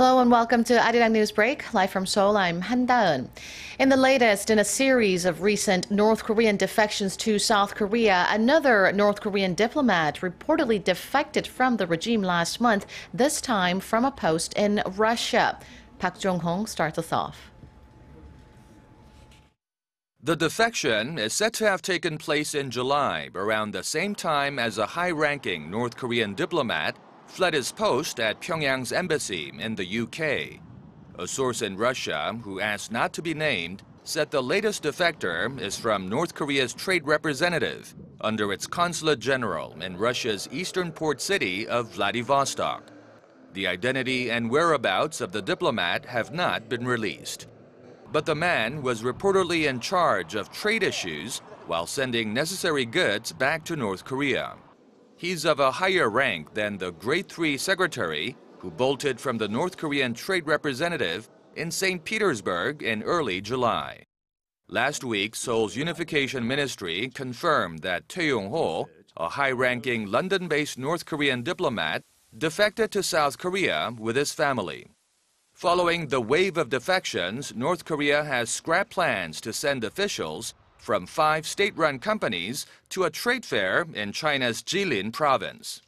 Hello and welcome to Arirang News Break, live from Seoul. I'm Han Da-eun. In the latest in a series of recent North Korean defections to South Korea, another North Korean diplomat reportedly defected from the regime last month, this time from a post in Russia. Park Jong-hong starts us off. The defection is said to have taken place in July, around the same time as a high-ranking North Korean diplomat fled his post at Pyongyang's embassy in the UK. A source in Russia, who asked not to be named, said the latest defector is from North Korea's trade representative under its consulate general in Russia's eastern port city of Vladivostok. The identity and whereabouts of the diplomat have not been released. But the man was reportedly in charge of trade issues while sending necessary goods back to North Korea. He's of a higher rank than the Grade 3 secretary who bolted from the North Korean trade representative in St. Petersburg in early July. Last week, Seoul's Unification Ministry confirmed that Tae Yong-ho, a high-ranking London-based North Korean diplomat, defected to South Korea with his family. Following the wave of defections, North Korea has scrapped plans to send officials from 5 state-run companies to a trade fair in China's Jilin province.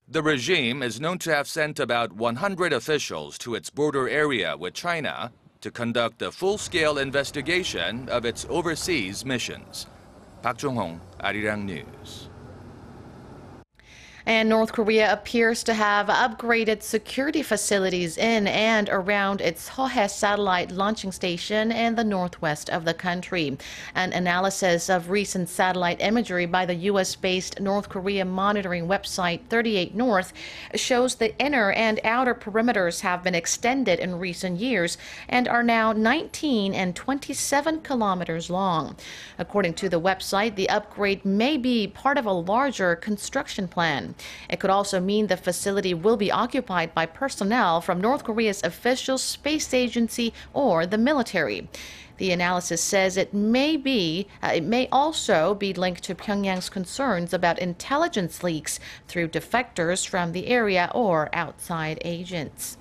The regime is known to have sent about 100 officials to its border area with China to conduct a full-scale investigation of its overseas missions. Park Jong-hong, Arirang News. And North Korea appears to have upgraded security facilities in and around its Sohae satellite launching station in the northwest of the country. An analysis of recent satellite imagery by the U.S.-based North Korea monitoring website 38 North shows the inner and outer perimeters have been extended in recent years and are now 19 and 27 kilometers long. According to the website, the upgrade may be part of a larger construction plan. It could also mean the facility will be occupied by personnel from North Korea's official space agency or the military. The analysis says it may also be linked to Pyongyang's concerns about intelligence leaks through defectors from the area or outside agents.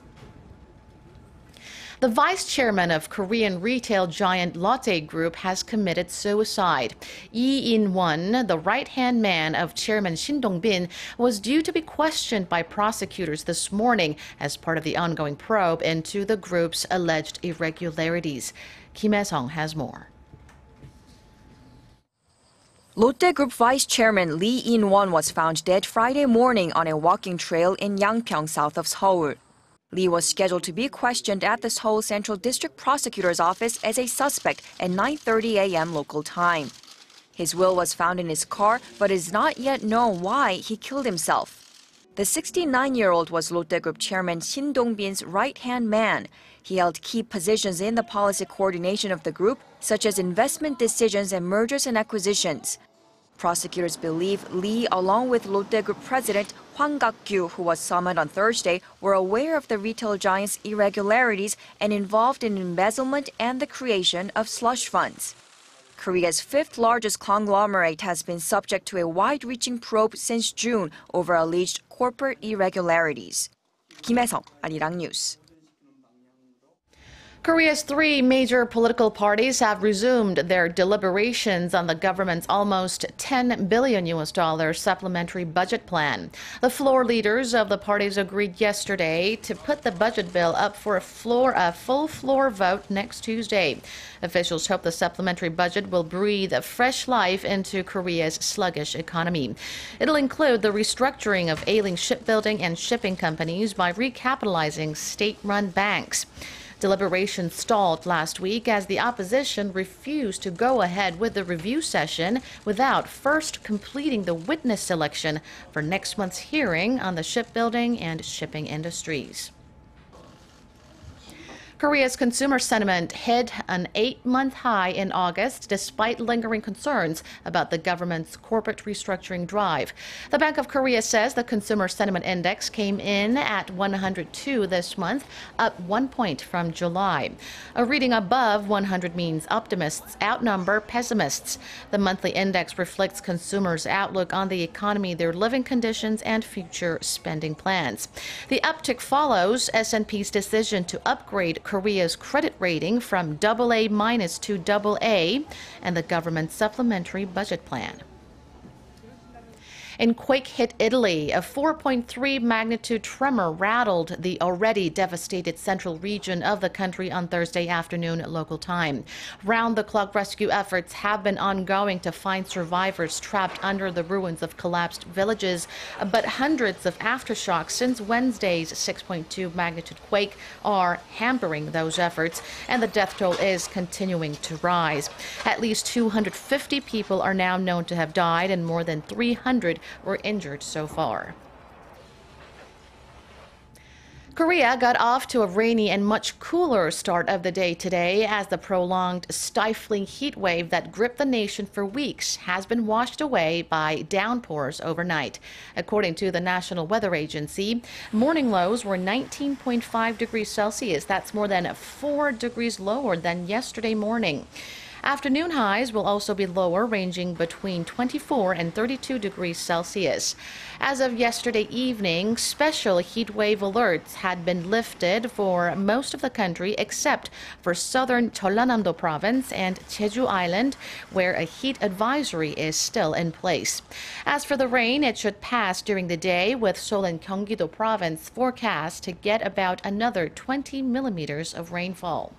The vice chairman of Korean retail giant Lotte Group has committed suicide. Lee In-won, the right-hand man of Chairman Shin Dong-bin, was due to be questioned by prosecutors this morning as part of the ongoing probe into the group's alleged irregularities. Kim Hae-sung has more. Lotte Group Vice Chairman Lee In-won was found dead Friday morning on a walking trail in Yangpyeong, south of Seoul. Lee was scheduled to be questioned at the Seoul Central District Prosecutor's Office as a suspect at 9:30 a.m. local time. His will was found in his car, but it is not yet known why he killed himself. The 69-year-old was Lotte Group Chairman Shin Dong-bin's right-hand man. He held key positions in the policy coordination of the group, such as investment decisions and mergers and acquisitions. Prosecutors believe Lee, along with Lotte Group President Hwang Gak-gyu, who was summoned on Thursday, were aware of the retail giant's irregularities and involved in embezzlement and the creation of slush funds. Korea's 5th largest conglomerate has been subject to a wide-reaching probe since June over alleged corporate irregularities. Kim Hae-sung, Arirang News. Korea's 3 major political parties have resumed their deliberations on the government's almost $10 billion supplementary budget plan. The floor leaders of the parties agreed yesterday to put the budget bill up for a full floor vote next Tuesday. Officials hope the supplementary budget will breathe fresh life into Korea's sluggish economy. It'll include the restructuring of ailing shipbuilding and shipping companies by recapitalizing state-run banks. Deliberations stalled last week as the opposition refused to go ahead with the review session without first completing the witness selection for next month's hearing on the shipbuilding and shipping industries. Korea's consumer sentiment hit an 8-month high in August despite lingering concerns about the government's corporate restructuring drive. The Bank of Korea says the consumer sentiment index came in at 102 this month, up 1 point from July. A reading above 100 means optimists outnumber pessimists. The monthly index reflects consumers' outlook on the economy, their living conditions, and future spending plans. The uptick follows S&P's decision to upgrade Korea's credit rating from AA- to AA and the government's supplementary budget plan. In quake-hit Italy, a 4.3 magnitude tremor rattled the already devastated central region of the country on Thursday afternoon local time. Round-the-clock rescue efforts have been ongoing to find survivors trapped under the ruins of collapsed villages, but hundreds of aftershocks since Wednesday's 6.2 magnitude quake are hampering those efforts, and the death toll is continuing to rise. At least 250 people are now known to have died, and more than 300 were injured so far. Korea got off to a rainy and much cooler start of the day today as the prolonged, stifling heat wave that gripped the nation for weeks has been washed away by downpours overnight. According to the National Weather Agency, morning lows were 19.5 degrees Celsius. That's more than 4 degrees lower than yesterday morning. Afternoon highs will also be lower, ranging between 24 and 32 degrees Celsius. As of yesterday evening, special heat wave alerts had been lifted for most of the country except for southern Jeollanam-do province and Jeju Island, where a heat advisory is still in place. As for the rain, it should pass during the day, with Seoul and Gyeonggi-do province forecast to get about another 20 millimeters of rainfall.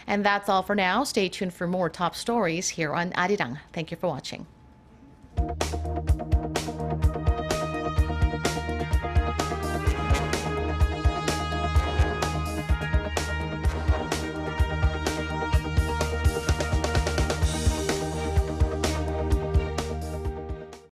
And that's all for now. Stay tuned for more top stories here on Arirang. Thank you for watching.